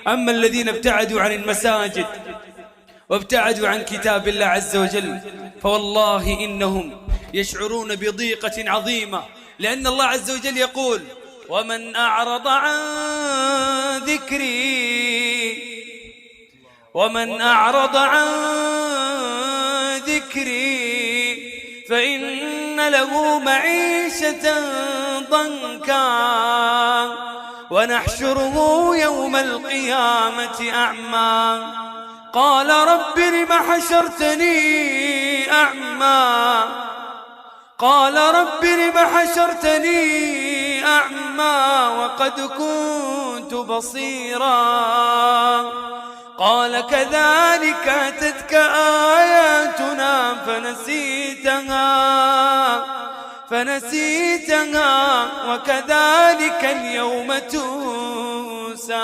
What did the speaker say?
أما الذين ابتعدوا عن المساجد وابتعدوا عن كتاب الله عز وجل فوالله إنهم يشعرون بضيقة عظيمة، لأن الله عز وجل يقول: ومن أعرض عن ذكري فإن له معيشة ضنكا ونحشره يوم القيامة أعمى قال رب لم حشرتني أعمى وقد كنت بصيرا قال كذلك أتتك آياتنا فنسيتها وكذلك اليوم تنسى.